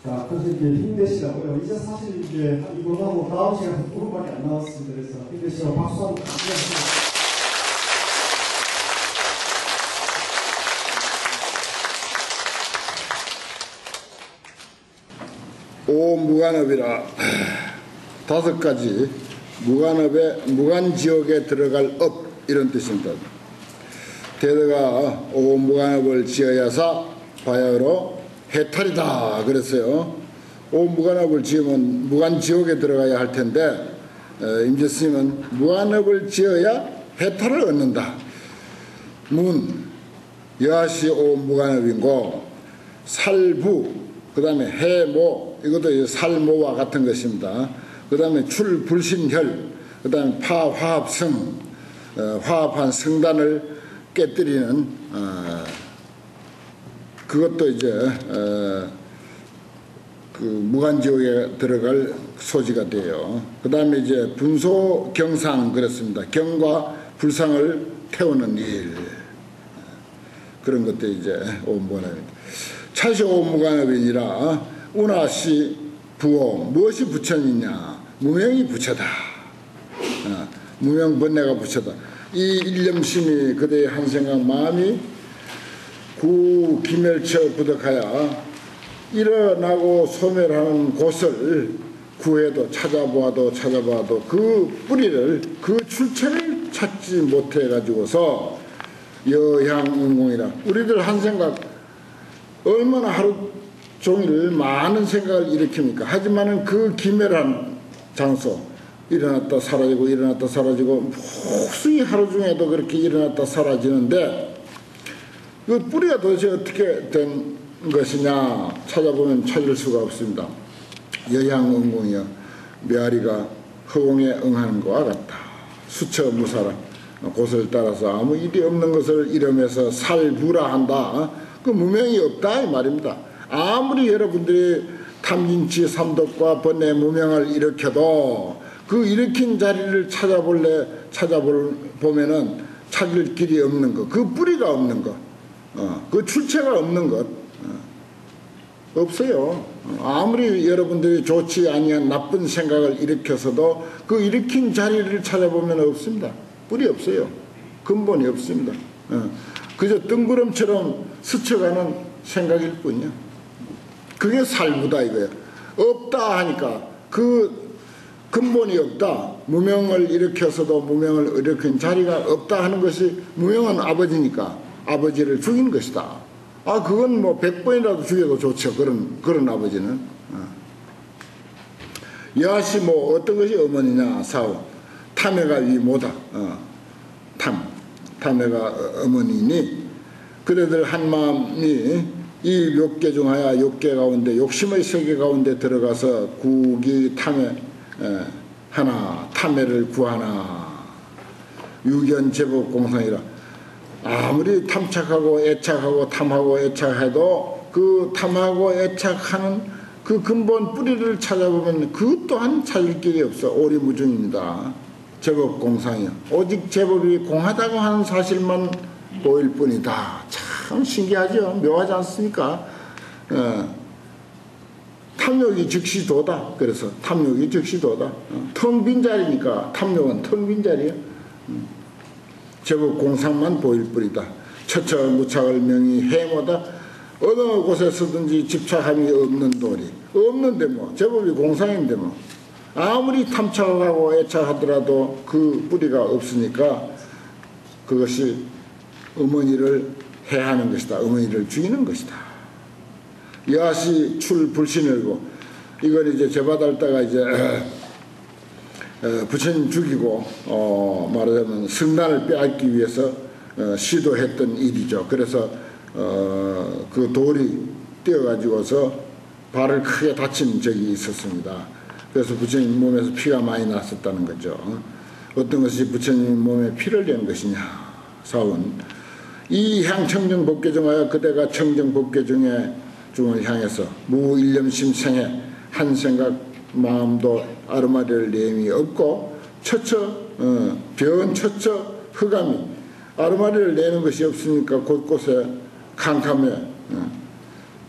자, 그래서 이제 힘내시라고요. 이제 사실 이제 이번하고 다음 시간 9분밖에 안 남았습니다. 그래서 힘내시라고 박수 한번 부탁드립니다. 오무관업이라 5가지 무관업에 무관지옥에 들어갈 업 이런 뜻입니다. 대대가 오무관업을 지어야사 바야흐로 해탈이다 그랬어요. 오무관업을 지으면 무관지옥에 들어가야 할 텐데 임재스님은 무관업을 지어야 해탈을 얻는다. 문 여하시 오무관업이고 살부 그 다음에 해모 이것도 살모와 같은 것입니다. 그 다음에 출불신혈 그 다음에 파화합성 화합한 성단을 깨뜨리는 그것도 이제 그 무관지옥에 들어갈 소지가 돼요. 그 다음에 이제 분소경상 그렇습니다. 경과 불상을 태우는 일 그런 것도 이제 오무관업입니다. 차시 오무관업이니라 운하시 부호 무엇이 부처이냐 무명이 부처다. 무명 번뇌가 부처다. 이 일념심이 그대의 한 생각 마음이 구 기멸처 부덕하여 일어나고 소멸하는 곳을 구해도 찾아보아도 그 뿌리를 그 출처를 찾지 못해 가지고서 여향운공이라 우리들 한 생각 얼마나 하루 종일 많은 생각을 일으킵니까? 하지만은 그 기멸한 장소 일어났다 사라지고 일어났다 사라지고 무수히 하루 중에도 그렇게 일어났다 사라지는데 그 뿌리가 도대체 어떻게 된 것이냐 찾아보면 찾을 수가 없습니다. 여향응공이여 메아리가 허공에 응하는 것과 같다. 수처무사라 곳을 따라서 아무 일이 없는 것을 이름해서 살부라 한다. 그 무명이 없다 이 말입니다. 아무리 여러분들이 탐진치 삼독과 번뇌 무명을 일으켜도 그 일으킨 자리를 찾아보면은 찾을 길이 없는 것, 그 뿌리가 없는 것, 그 출처가 없는 것 없어요. 아무리 여러분들이 좋지 아니한 나쁜 생각을 일으켜서도 그 일으킨 자리를 찾아보면 없습니다. 뿌리 없어요. 근본이 없습니다. 그저 뜬구름처럼 스쳐가는 생각일 뿐이야. 그게 살부다 이거야. 없다 하니까 그 근본이 없다. 무명을 일으켜서도 무명을 일으킨 자리가 없다 하는 것이 무명은 아버지니까 아버지를 죽인 것이다. 그건 뭐 100번이라도 죽여도 좋죠. 그런 아버지는. 여하시 뭐 어떤 것이 어머니냐 사오. 탐해가 위모다. 탐해가 어머니니 그대들 한마음이 이 욕계 중하여 욕계 가운데 욕심의 세계 가운데 들어가서 구기 탐해 하나 탐해를 구하나 유견 제법 공상이라 아무리 탐착하고 애착하고 탐하고 애착해도 그 탐하고 애착하는 그 근본 뿌리를 찾아보면 그 또한 찾을 길이 없어. 오리무중입니다. 제법 공상이야. 오직 제법이 공하다고 하는 사실만 보일 뿐이다. 참 신기하죠. 묘하지 않습니까? 탐욕이 즉시 도다. 그래서 탐욕이 즉시 도다. 텅 빈 자리니까 탐욕은 텅 빈 자리야. 제법 공상만 보일 뿐이다. 처처 무착을 명이 해모다. 어느 곳에서든지 집착함이 없는 도리. 없는데 뭐 제법이 공상인데 뭐 아무리 탐착하고 애착하더라도 그 뿌리가 없으니까 그것이 어머니를 해하는 것이다. 어머니를 죽이는 것이다. 여하시 출불신을고 이걸 이제 제바달다가 이제 부처님 죽이고 말하자면 성단을 빼앗기 위해서 시도했던 일이죠. 그래서 그 돌이 뛰어가지고서 발을 크게 다친 적이 있었습니다. 그래서 부처님 몸에서 피가 많이 났었다는 거죠. 어떤 것이 부처님 몸에 피를 낸 것이냐 사원 이 향 청정법계 중하여 그대가 청정법계 중을 향해서 무일념심 생해 한 생각 마음도 아르마리를 내음이 없고 처처 변 처처 흑암이 아르마리를 내는 것이 없으니까 곳곳에 캄캄해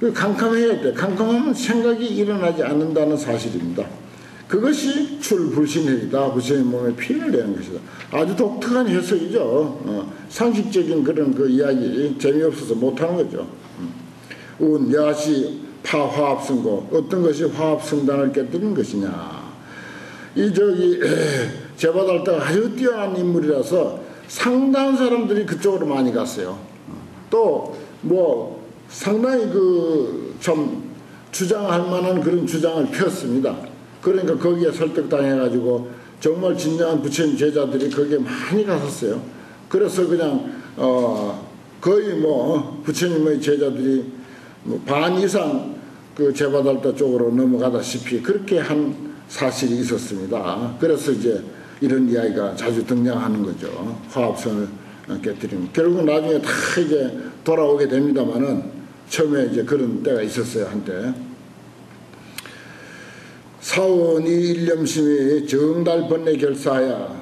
캄캄해야 돼. 캄캄하면 생각이 일어나지 않는다는 사실입니다. 그것이 출불신회이다. 부처님 몸에 피를 내는 것이다. 아주 독특한 해석이죠. 상식적인 그런 그 이야기 재미없어서 못하는 거죠. 운, 야시, 파, 화합성고. 어떤 것이 화합성단을 깨뜨리는 것이냐. 제바달다가 아주 뛰어난 인물이라서 상당한 사람들이 그쪽으로 많이 갔어요. 또 뭐 상당히 참 주장할 만한 그런 주장을 폈습니다. 그러니까 거기에 설득당해가지고 정말 진정한 부처님 제자들이 거기에 많이 갔었어요. 그래서 그냥 거의 뭐 부처님의 제자들이 반 이상 그 제바달다 쪽으로 넘어가다시피 그렇게 한 사실이 있었습니다. 그래서 이제 이런 이야기가 자주 등장하는 거죠. 화합선을 깨뜨리는. 결국 나중에 다 이제 돌아오게 됩니다만은 처음에 이제 그런 때가 있었어요, 한때. 사원이 일념심이 정달 번뇌 결사야,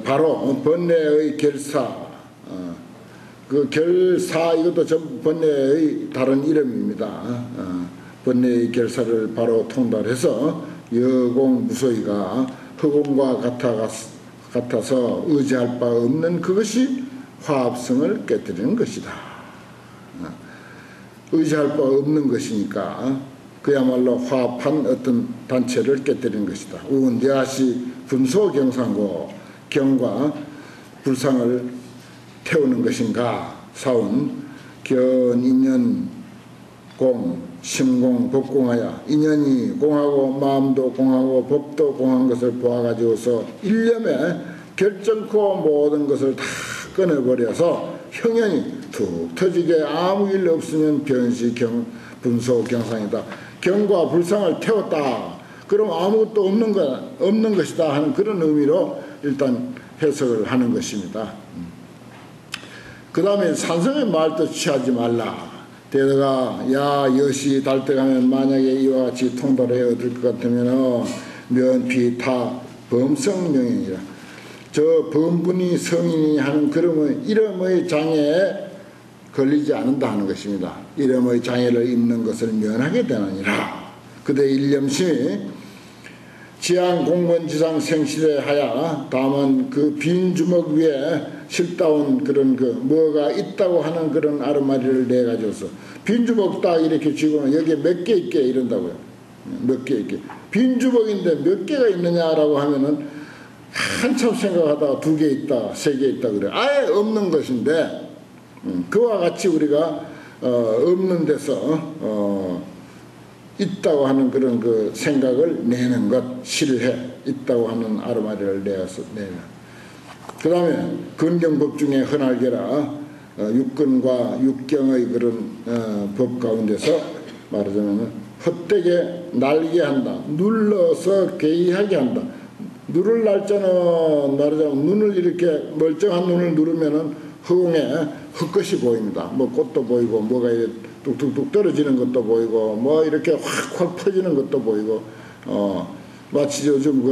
바로 번뇌의 결사, 그 결사 이것도 전부 번뇌의 다른 이름입니다. 번뇌의 결사를 바로 통달해서 여공 무소이가 흑공과 같아서 의지할 바 없는 그것이 화합성을 깨뜨리는 것이다. 의지할 바 없는 것이니까 그야말로 화합한 어떤 단체를 깨뜨리는 것이다. 우은대하시 분소경상고 경과 불상을 태우는 것인가. 사운 견인연 공 심공 법공하야 인연이 공하고 마음도 공하고 법도 공한 것을 보아가지고서 일념에 결정코 모든 것을 다 끊어버려서 형연이 툭 터지게 아무 일 없으면 변시 분소 경상이다. 경과 불상을 태웠다. 그럼 아무것도 없는 것이다 하는 그런 의미로 일단 해석을 하는 것입니다. 그 다음에 산성의 말도 취하지 말라. 대다가 야 여시 달떡하면 만약에 이와 같이 통달해 얻을 것 같으면 면피 타 범성명이니라. 저 범분이 성인이 하는 그러면 이름의 장애에 걸리지 않는다 하는 것입니다. 이름의 장애를 입는 것을 면하게 되느니라. 그대 일념심이 지향 공건지상 생실에 하야 다만 그 빈 주먹 위에 실다운 그런 뭐가 있다고 하는 그런 아르마리를 내가지고서 빈 주먹 딱 이렇게 쥐고는 여기에 몇 개 있게 이런다고요. 몇 개 있게. 빈 주먹인데 몇 개가 있느냐라고 하면은 한참 생각하다가 2개 있다, 3개 있다 그래. 아예 없는 것인데 그와 같이 우리가 없는 데서 있다고 하는 그런 그 생각을 내는 것, 실해 있다고 하는 아르마리를 내서 내는. 그 다음에 근경법 중에 흔하게라 육근과 육경의 그런 법 가운데서 말하자면 헛되게 날게 한다. 눌러서 개의하게 한다. 누를 날짜는 말하자면 눈을 이렇게 멀쩡한 눈을 누르면은 허공에 흙것이 보입니다. 뭐 꽃도 보이고 뭐가 뚝뚝뚝 떨어지는 것도 보이고 뭐 이렇게 확확 퍼지는 것도 보이고 마치 요즘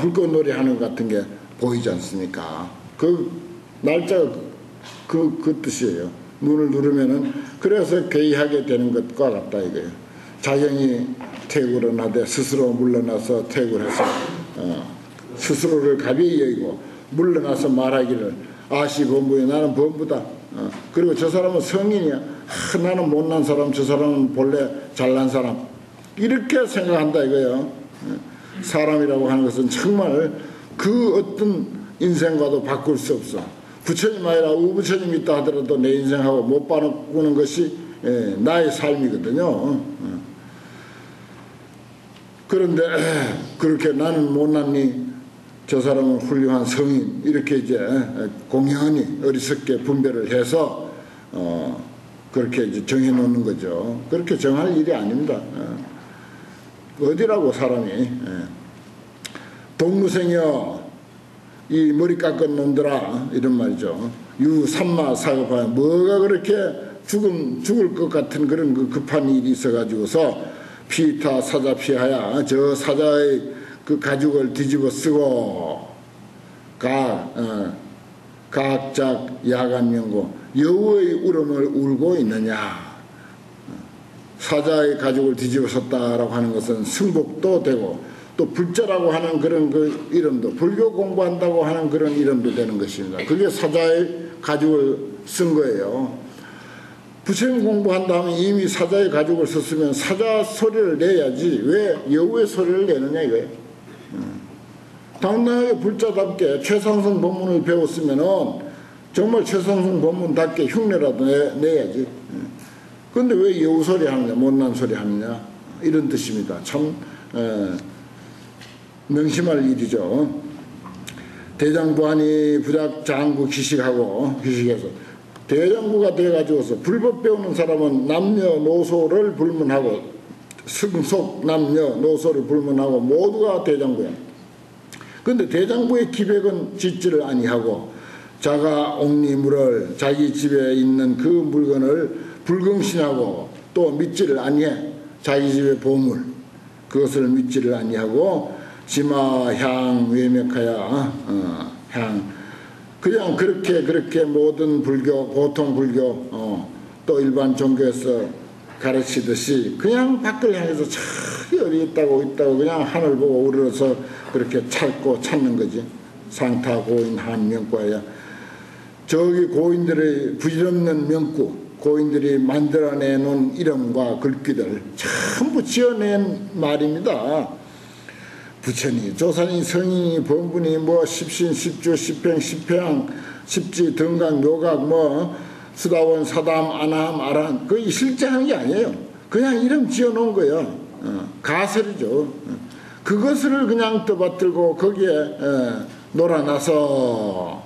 불꽃놀이 하는 것 같은 게 보이지 않습니까? 그 날짜가 그 뜻이에요. 눈을 누르면은 그래서 괴이하게 되는 것과 같다 이거예요. 자연이 퇴굴을 하되 스스로 물러나서 퇴굴해서 스스로를 가벼이 여기고 물러나서 말하기를 아시 범부에 나는 범부다. 그리고 저 사람은 성인이야. 나는 못난 사람, 저 사람은 본래 잘난 사람. 이렇게 생각한다 이거예요. 사람이라고 하는 것은 정말 그 어떤 인생과도 바꿀 수 없어. 부처님 아니라 우부처님 있다 하더라도 내 인생하고 못 바꾸는 것이 나의 삶이거든요. 그런데 그렇게 나는 못났니 저 사람은 훌륭한 성인 이렇게 이제 공연히 어리석게 분별을 해서 그렇게 이제 정해놓는 거죠. 그렇게 정할 일이 아닙니다. 어디라고 사람이 동무생이여 이 머리 깎은 놈들아 이런 말이죠. 유삼마 사급하여 뭐가 그렇게 죽을 것 같은 그런 그 급한 일이 있어가지고서 피타 사자 피하야 저 사자의 그 가죽을 뒤집어 쓰고 각작 야간명고 여우의 울음을 울고 있느냐. 사자의 가죽을 뒤집어 썼다라고 하는 것은 승복도 되고 또 불자라고 하는 그런 그 이름도 불교 공부한다고 하는 그런 이름도 되는 것입니다. 그게 사자의 가죽을 쓴 거예요. 부처님 공부한다면 이미 사자의 가죽을 썼으면 사자 소리를 내야지 왜 여우의 소리를 내느냐 이거예요. 당당하게 불자답게 최상승 법문을 배웠으면은 정말 최상승 법문답게 흉내라도 내야지. 그런데 왜 여우 소리 하느냐 못난 소리 하느냐 이런 뜻입니다. 참 명심할 일이죠. 대장부하니 부작장구 기식해서 대장부가 돼가지고서 불법 배우는 사람은 남녀노소를 불문하고 승속 남녀노소를 불문하고 모두가 대장부야. 그런데 대장부의 기백은 짓지를 아니하고 자가 옥리물을 자기 집에 있는 그 물건을 불경신하고 또 믿지를 아니해. 자기 집의 보물 그것을 믿지를 아니하고 지마향 외맥하야 향 그냥 그렇게 모든 불교 보통 불교 또 일반 종교에서 가르치듯이 그냥 밖을 향해서 저기 어디 있다고 그냥 하늘 보고 우러러서 그렇게 찾는 거지. 상타 고인 한 명과야 저기 고인들의 부질없는 명구 고인들이 만들어내놓은 이름과 글귀들 전부 지어낸 말입니다. 부처님, 조산이, 성인이, 범분이, 십신, 십주, 십행, 십회양, 십지, 등강, 묘각, 수다원, 사담, 아남, 아란, 그게 실제 하는 게 아니에요. 그냥 이름 지어놓은 거예요. 가설이죠. 그것을 그냥 떠받들고 거기에 놀아나서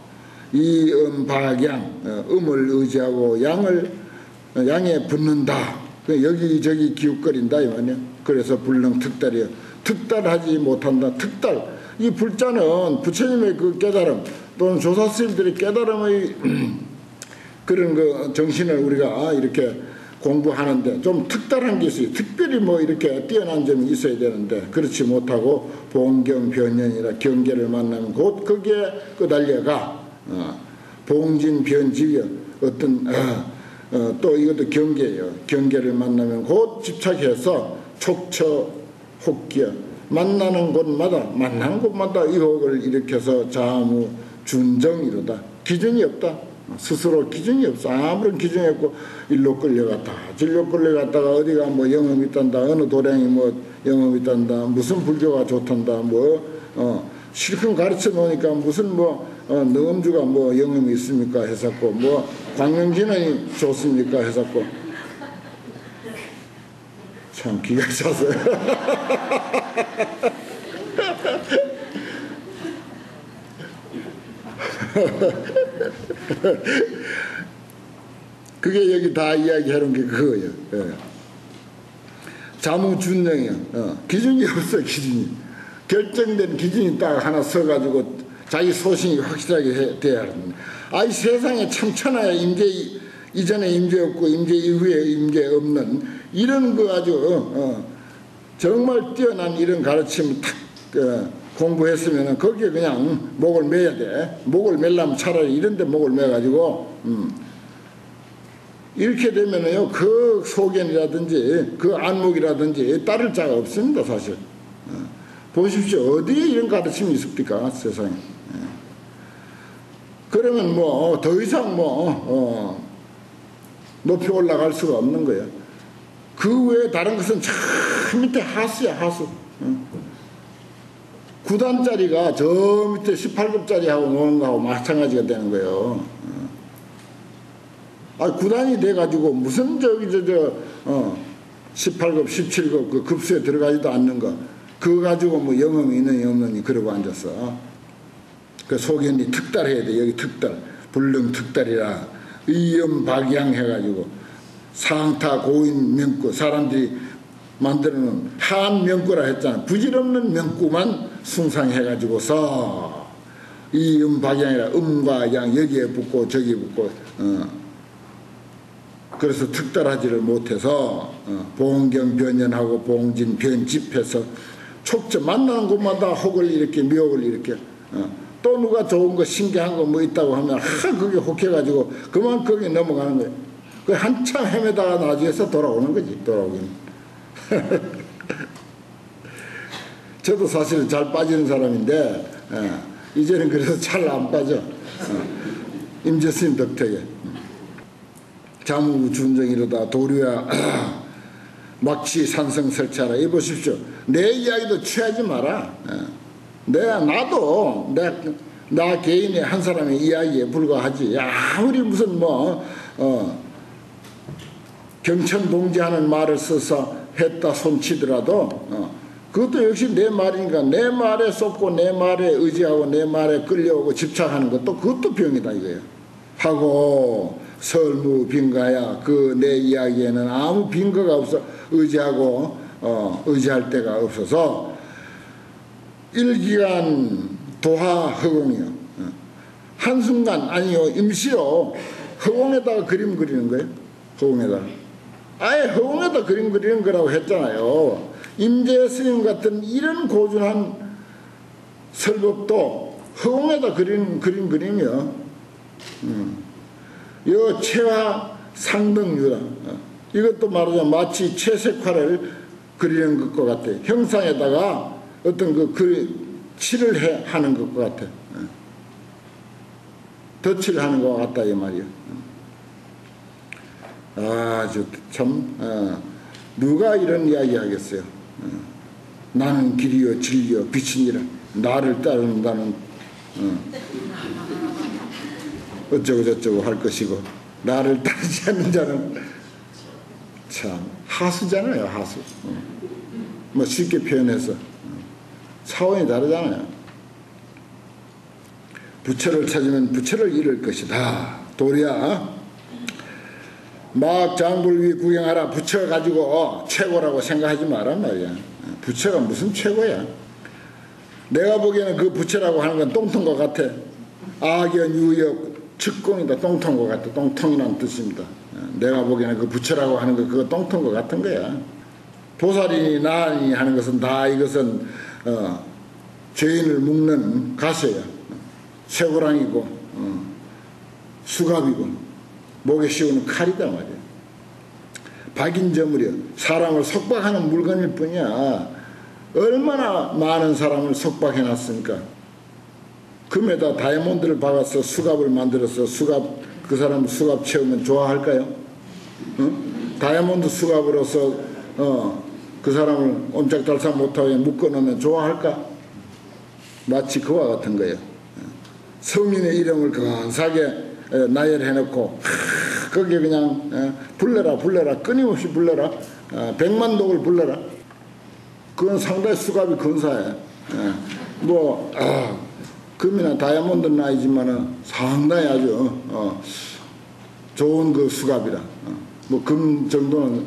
이 음박양, 음을 의지하고 양에 붙는다. 여기저기 기웃거린다 이 말이야. 그래서 불능특달이에요. 특달하지 못한다. 특달. 이 불자는 부처님의 그 깨달음 또는 조사스님들의 깨달음의 그런 그 정신을 우리가 이렇게 공부하는데 좀 특달한 게 있어요. 특별히 이렇게 뛰어난 점이 있어야 되는데 그렇지 못하고 봉경변연이라 경계를 만나면 곧 거기에 끄달려가 봉진변집이요. 어떤 또 이것도 경계예요. 경계를 만나면 곧 집착해서 촉처 혹기야 만나는 곳마다 의혹을 일으켜서 자무 준정이로다. 기준이 없다. 스스로 기준이 없어. 아무런 기준이 없고 일로 끌려갔다 진로 끌려갔다가 어디가 영험이 있단다 어느 도량이 영험이 있단다 무슨 불교가 좋단다 실컷 가르쳐 놓으니까 무슨 능엄주가 영험이 있습니까 해서고 광명진원이 좋습니까 해서고 참 기가 차서요. 그게 여기 다 이야기해놓은 게 그거예요. 자무준정이요. 기준이 없어. 기준이 결정된 기준이 딱 하나 써가지고 자기 소신이 확실하게 돼야 합니다. 이 세상에 참 천하에 임재 이전에 임재 없고 임재 이후에 임재 없는 이런 거 아주 정말 뛰어난 이런 가르침을 탁 공부했으면 거기에 그냥 목을 매야 돼. 목을 매려면 차라리 이런 데 목을 매가지고 이렇게 되면은요 그 소견이라든지 그 안목이라든지 따를 자가 없습니다. 사실 보십시오. 어디에 이런 가르침이 있습니까 세상에. 그러면 더 이상 높이 올라갈 수가 없는 거예요. 그 외에 다른 것은 저 밑에 하수야 하수. 9단짜리가 저 밑에 18급짜리하고 노는 거하고 마찬가지가 되는 거예요. 9단이 돼가지고 무슨 18급 17급 그 급수에 들어가지도 않는 거 그거 가지고 영험이 있느니 없느니 그러고 앉았어. 그 소견이 특달해야 돼. 여기 특달 불능 특달이라 의염박양 해가지고 상타 고인 명구 사람들이 만들어놓은 한 명구라 했잖아. 부질없는 명구만 숭상해가지고서 이 음박양이라 음과 양 여기에 붙고 저기에 붙고 그래서 특달하지를 못해서 봉경변연하고 봉진변집해서 촉저 만나는 곳마다 혹을 일으켜 미혹을 일으켜 또 누가 좋은 거 신기한 거 있다고 하면 그게 혹해가지고 그만 거기에 넘어가는 거예요. 그 한참 헤매다가 나중에서 돌아오는 거지. 돌아오긴. 저도 사실은 잘 빠지는 사람인데 이제는 그래서 잘 안 빠져. 임재스님 덕택에. 자무준정 이르다 도류야 막치 산성설치하라. 이 보십시오. 내 이야기도 취하지 마라. 나도 나 개인의 한 사람의 이야기에 불과하지. 아무리 무슨 경천동지하는 말을 써서 했다 손치더라도 그것도 역시 내 말이니까 내 말에 쏟고 내 말에 의지하고 내 말에 끌려오고 집착하는 것도 그것도 병이다 이거예요. 하고 설무 빈가야 그 내 이야기에는 아무 빈거가 없어. 의지하고 의지할 데가 없어서 일기간 도하 허공이요. 한순간 아니요 임시로 허공에다가 그림 그리는 거예요. 허공에다가 아예 허공에다 그림 그리는 거라고 했잖아요. 임재 스님 같은 이런 고준한 설법도 허공에다 그림 그림이요. 요 체화 상등유라. 이것도 말하자면 마치 채색화를 그리는 것과 같아. 형상에다가 어떤 칠을 하는 것과 같아. 덧칠을 하는 것과 같다 이 말이요. 참 누가 이런 이야기 하겠어요. 나는 길이요 진리요 빛이니라. 나를 따른다는 어쩌고 저쩌고 할 것이고 나를 따르지 않는 자는 참 하수잖아요. 하수. 뭐 쉽게 표현해서 차원이 다르잖아요. 부처를 찾으면 부처를 잃을 것이다. 도리야 막 장불위 구경하라. 부처 가지고 최고라고 생각하지 마란 말이야. 부처가 무슨 최고야. 내가 보기에는 그 부처라고 하는 건 똥통과 같아. 악연 유역 측공이다. 똥통과 같아. 똥통이라는 뜻입니다. 내가 보기에는 그 부처라고 하는 거 그거 똥통과 같은 거야. 보살이니 나니 하는 것은 다 이것은 죄인을 묶는 가시야. 쇠고랑이고 수갑이고 목에 씌우는 칼이다 말이야. 박인저물이야. 사람을 속박하는 물건일 뿐이야. 얼마나 많은 사람을 속박해놨습니까. 금에다 다이아몬드를 박아서 수갑을 만들어서 그 사람 수갑 채우면 좋아할까요? 다이아몬드 수갑으로서 그 사람을 옴짝달싹 못하게 묶어놓으면 좋아할까? 마치 그와 같은 거예요. 성인의 이름을 근사하게 나열해놓고 거기에 그냥 불러라 끊임없이 불러라 100만 독을 불러라. 그건 상당히 수갑이 근사해. 금이나 다이아몬드는 아니지만은 상당히 아주 좋은 그 수갑이라. 금 정도는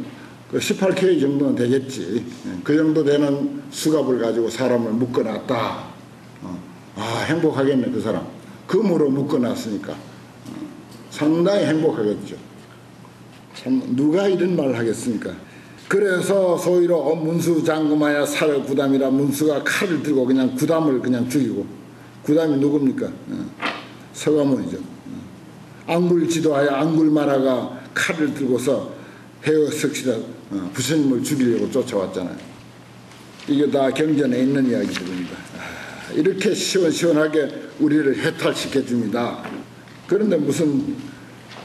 18K 정도는 되겠지. 그 정도 되는 수갑을 가지고 사람을 묶어놨다. 행복하겠네 그 사람. 금으로 묶어놨으니까 상당히 행복하겠죠. 참 누가 이런 말을 하겠습니까. 그래서 소위로 문수장금하여 살을 구담이라. 문수가 칼을 들고 그냥 구담을 그냥 죽이고. 구담이 누굽니까? 서가모니죠. 안굴지도하여 안굴마라가 칼을 들고서 헤어석시다 부처님을 죽이려고 쫓아왔잖아요. 이게 다 경전에 있는 이야기들입니다. 이렇게 시원시원하게 우리를 해탈시켜줍니다. 그런데 무슨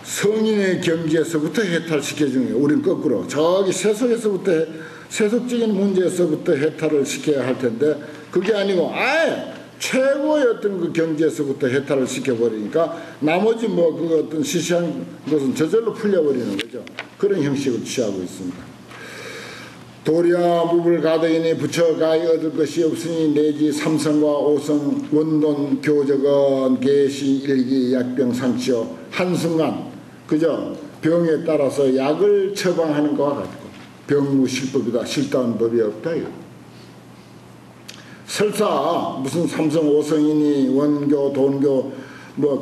성인의 경지에서부터 해탈시켜주는 거예요. 우리는 거꾸로 저기 세속적인 문제에서부터 해탈을 시켜야 할 텐데 그게 아니고 아예 최고의 어떤 그 경지에서부터 해탈을 시켜버리니까 나머지 그 어떤 시시한 것은 저절로 풀려버리는 거죠. 그런 형식을 취하고 있습니다. 도리야 무불 가덕이니 부처가히 얻을 것이 없으니 내지 삼성과 오성 원돈 교적은 계시 일기 약병 상치요. 한순간 그저 병에 따라서 약을 처방하는 것과 같고 병무실법이다. 실다운 법이 없다 이거. 설사 무슨 삼성 오성이니 원교 돈교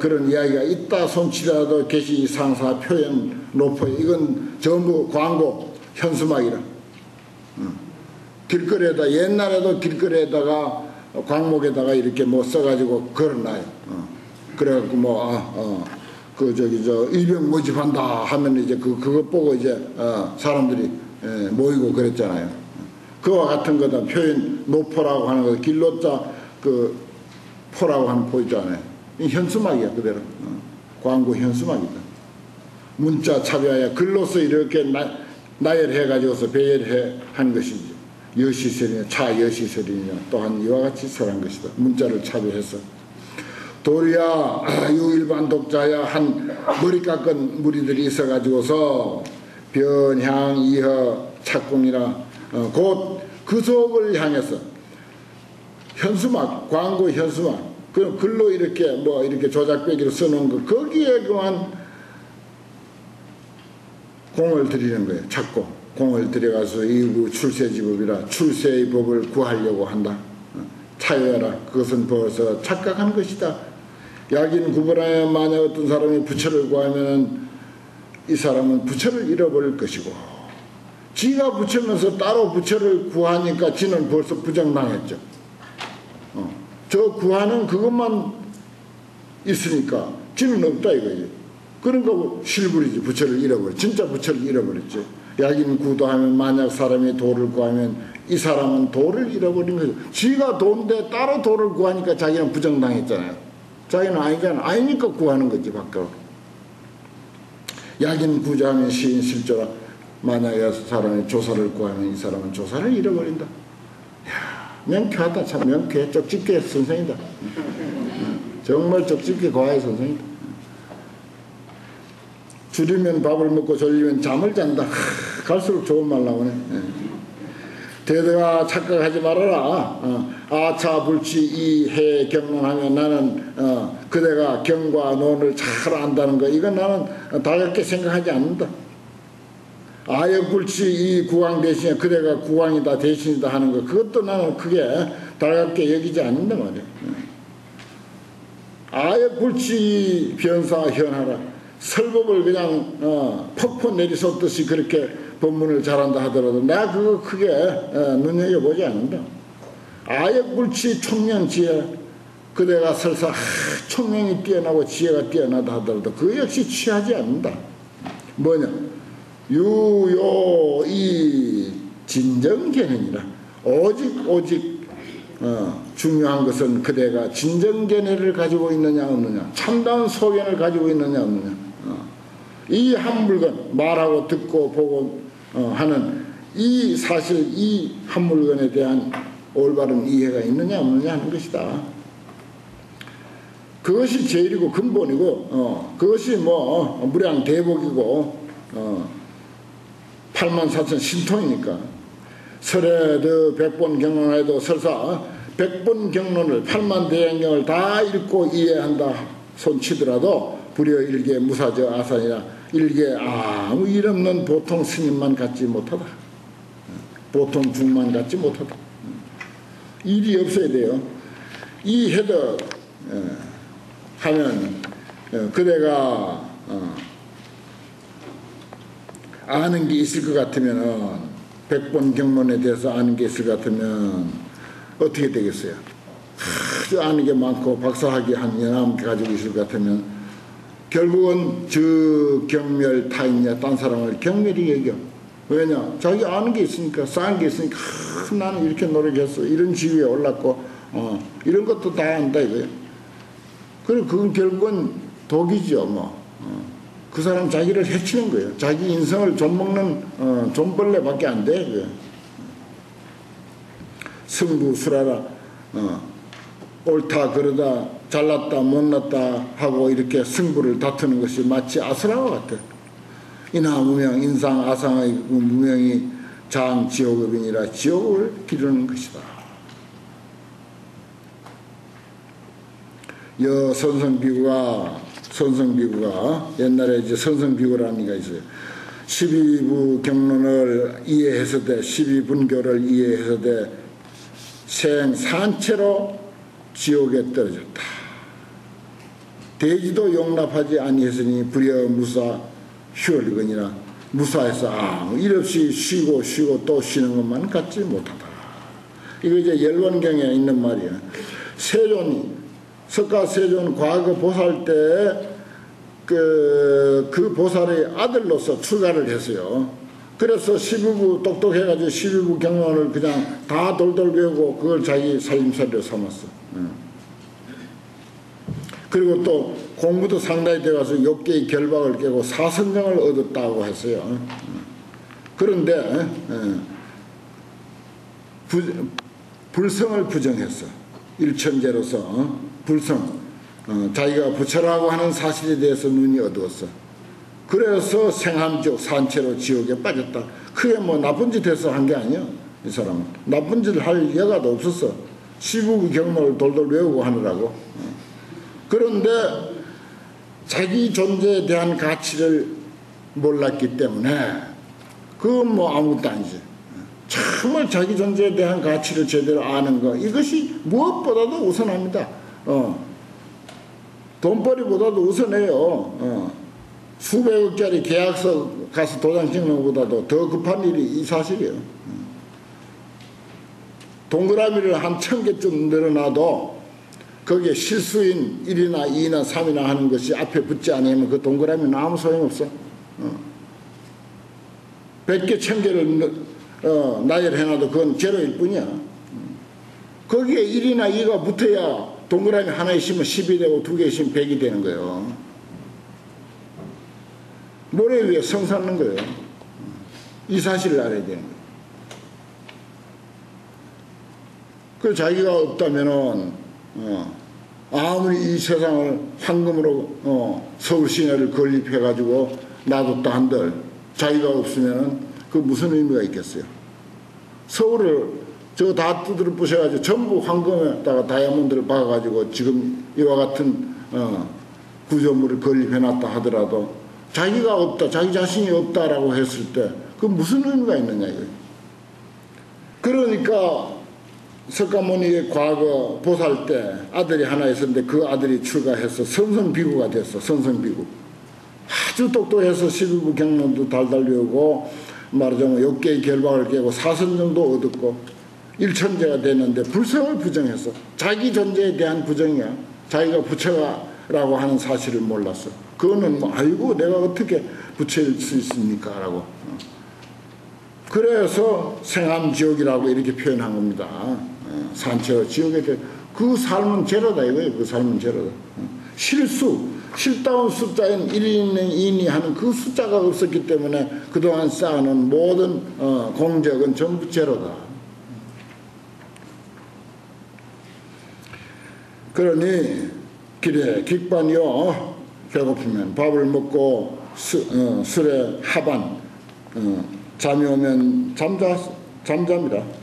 그런 이야기가 있다 손치더라도 계시 상사 표현 노포 이건 전부 광고 현수막이라. 길거리에다 옛날에도 길거리에다가 광목에다가 이렇게 써가지고 걸어놔요. 그래갖고 일병 모집한다 하면 이제 그것 보고 이제 사람들이 모이고 그랬잖아요. 그와 같은 거다. 표현 노포라고 하는 거, 길노자 포라고 하는 포 있잖아요. 이 현수막이야 그대로. 광고 현수막이다. 문자 차별하여 글로서 이렇게 나열해 가지고서 배열해 한 것이지. 여시설이냐 차여시설이냐 또한 이와 같이 설한 것이다. 문자를 차별해서 도리야 일반 독자야 한 머리 깎은 무리들이 있어 가지고서 변향 이허 착공이라 곧 그 속을 향해서 현수막 광고 현수막 그 글로 이렇게 이렇게 조작배기로 써놓은 거 거기에 그만 공을 들이는 거예요. 찾고 공을 들여가서 이후 출세지법이라 출세의 법을 구하려고 한다. 차여라 그것은 벌써 착각한 것이다. 약인 구분하여 만약 어떤 사람이 부처를 구하면 이 사람은 부처를 잃어버릴 것이고 지가 부처면서 따로 부처를 구하니까 지는 벌써 부정당했죠. 저 구하는 그것만 있으니까 지는 없다 이거지. 그러니까 실불이지. 부처를 잃어버려. 진짜 부처를 잃어버렸지. 약인 구도하면 만약 사람이 도를 구하면 이 사람은 도를 잃어버린 거죠. 지가 도인데 따로 도를 구하니까 자기는 부정당했잖아요. 자기는 아니잖아. 아니니까 구하는 거지 밖으로. 약인 구자하면 시인 실조라. 만약에 사람이 조사를 구하면 이 사람은 조사를 잃어버린다. 이야, 명쾌하다. 참 명쾌해. 쪽집게 선생이다. 정말 쪽집게 과외 선생이다. 줄이면 밥을 먹고 졸리면 잠을 잔다. 갈수록 좋은 말 나오네. 대대가 착각하지 말아라. 아차 불치 이해 경론하면 나는 그대가 경과 논을 잘 안다는 거 이건 나는 다르게 생각하지 않는다. 아역불치 이 구강 대신에 그대가 구강이다 대신이다 하는 거 그것도 나는 크게 달갑게 여기지 않는다 말이야. 아역불치 변사 현하라. 설법을 그냥 퍽퍽 내리쏟듯이 그렇게 법문을 잘한다 하더라도 내가 그거 크게 눈여겨보지 않는다. 아역불치 총명지혜 그대가 설사 총명이 뛰어나고 지혜가 뛰어나다 하더라도 그 역시 취하지 않는다. 뭐냐 유요 이 진정견이라 오직 중요한 것은 그대가 진정견해를 가지고 있느냐 없느냐 참다운 소견을 가지고 있느냐 없느냐 이 한 물건 말하고 듣고 보고 하는 이 사실 이 한 물건에 대한 올바른 이해가 있느냐 없느냐 하는 것이다. 그것이 제일이고 근본이고 그것이 무량 대복이고 84,000 신통이니까 설에도 100번 경론해도 설사 100번 경론을 8만 대행경을 다 읽고 이해한다 손치더라도 불여 일개 무사저 아산이라 일개 아무 일 없는 보통 스님만 갖지 못하다. 보통 중만 갖지 못하다. 일이 없어야 돼요. 이 해도 하면 그대가 아는 게 있을 것 같으면 100번 경론에 대해서 아는 게 있을 것 같으면 어떻게 되겠어요? 아주 아는 게 많고 박사학위 한 연암 가지고 있을 것 같으면 결국은 저 경멸 타인이야 딴 사람을 경멸이 여겨. 왜냐? 자기 아는 게 있으니까 쌓은 게 있으니까 나는 이렇게 노력했어 이런 지위에 올랐고 이런 것도 다 안다 이거예요. 그리고 그건 결국은 독이죠 그 사람 자기를 해치는 거예요. 자기 인생을 좀먹는 좀벌레밖에 안 돼. 승부수라라 옳다 그러다 잘났다 못났다 하고 이렇게 승부를 다투는 것이 마치 아수라와 같아. 이나 무명 인상 아상의 무명이 장 지옥업이니라 지옥을 기르는 것이다. 여 선성비구가 옛날에 이제 선성비구라는 이가 있어요. 12부 경론을 이해해서 돼 12분교를 이해해서 돼 생산체로 지옥에 떨어졌다. 대지도 용납하지 아니했으니 불여 무사 휴얼이거니라 무사해서 아무 일 없이 쉬고 또 쉬는 것만 갖지 못하다. 이거 이제 열원경에 있는 말이야. 세존이 석가세존 과거 보살 때 그 보살의 아들로서 출가를 했어요. 그래서 12부 똑똑해가지고 12부 경론을 그냥 다 돌돌 배우고 그걸 자기 살림살이로 삼았어. 그리고 또 공부도 상당히 되어가서 6개의 결박을 깨고 사선정을 얻었다고 했어요. 그런데 불성을 부정했어. 일천재로서 불성, 자기가 부처라고 하는 사실에 대해서 눈이 어두웠어. 그래서 생함지옥 산채로 지옥에 빠졌다. 그게 뭐 나쁜 짓 해서 한 게 아니야. 이 사람은 나쁜 짓을 할 여가도 없었어. 12부 경론을 돌돌 외우고 하느라고. 그런데 자기 존재에 대한 가치를 몰랐기 때문에 그건 뭐 아무것도 아니지. 정말 자기 존재에 대한 가치를 제대로 아는 거, 이것이 무엇보다도 우선합니다. 돈벌이보다도 우선해요. 수백억짜리 계약서 가서 도장 찍는 것보다도 더 급한 일이 이 사실이에요. 동그라미를 한 1000개쯤 늘어놔도 거기에 실수인 1이나 2나 3이나 하는 것이 앞에 붙지 않으면 그 동그라미는 아무 소용없어. 100개, 1000개를 나열해놔도 그건 제로일 뿐이야. 거기에 1이나 2가 붙어야 동그라미 하나 있으면 10이 되고 2개 있으면 100이 되는 거예요. 모래 위에 성 쌓는 거예요. 이 사실을 알아야 되는 거예요. 그 자기가 없다면은 아무리 이 세상을 황금으로 서울 시내를 건립해가지고 놔뒀다 한들 자기가 없으면은 그 무슨 의미가 있겠어요. 서울을 저거 다 두드려 부셔가지고 전부 황금에다가 다이아몬드를 박아가지고 지금 이와 같은 구조물을 건립해놨다 하더라도 자기가 없다, 자기 자신이 없다라고 했을 때 그 무슨 의미가 있느냐 이거예요. 그러니까 석가모니의 과거 보살 때 아들이 하나 있었는데 그 아들이 출가해서 선성비구가 됐어. 선성비구. 아주 똑똑해서 12부 경론도 달달 외우고 말하자면 6개의 결박을 깨고 사선정도 얻었고 일천재가 됐는데 불성을 부정했어. 자기 존재에 대한 부정이야. 자기가 부처라고 하는 사실을 몰랐어. 그거는 뭐 아이고 내가 어떻게 부처일 수 있습니까? 라고. 그래서 생암지옥이라고 이렇게 표현한 겁니다. 산채로 지옥에 그 삶은 제로다 이거예요. 그 삶은 제로다. 실수, 실다운 숫자인 1인이 2인이 하는 그 숫자가 없었기 때문에 그동안 쌓아놓은 모든 공적은 전부 제로다. 그러니 길에 객반이요 배고프면 밥을 먹고 술에 하반 잠이 오면 잠잠이라.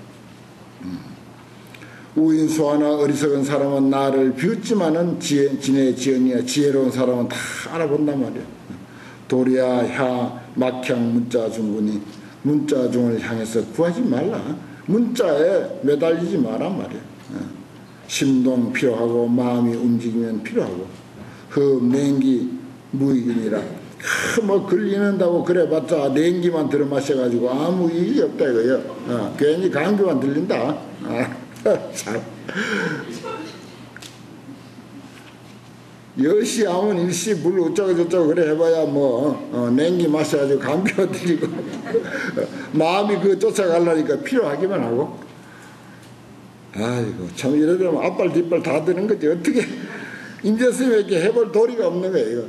우인소하나 어리석은 사람은 나를 비웃지만은 지네 지연이야. 지혜로운 사람은 다 알아본단 말이야. 도리야 야 막향 문자중군이 문자중을 향해서 구하지 말라. 문자에 매달리지 마란 말이야. 심동 필요하고 마음이 움직이면 필요하고 흡냉기 무익이니라. 뭐 걸리는다고 그래봤자 냉기만 들어 마셔가지고 아무 일이 없다 이거요. 괜히 감기만 들린다. 참. 여시 하면 일시 물 어쩌고 저쩌고 그래 해봐야 뭐 냉기 마셔가지고 감기가 들리고 마음이 그 쫓아가려니까 필요하기만 하고. 아이고 참 이러면 앞발 뒷발 다 드는 거지. 어떻게 인재스님에게 해볼 도리가 없는 거예요 이거.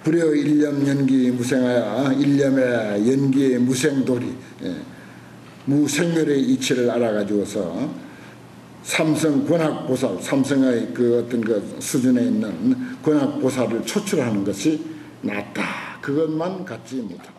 불여 일념 연기 무생하야. 일념의 연기의 무생도리. 무생멸의 이치를 알아가지고서 삼성 권학보살, 삼성의 그 어떤 그 수준에 있는 권학보살을 초출하는 것이 낫다. 그것만 갖지 못한다.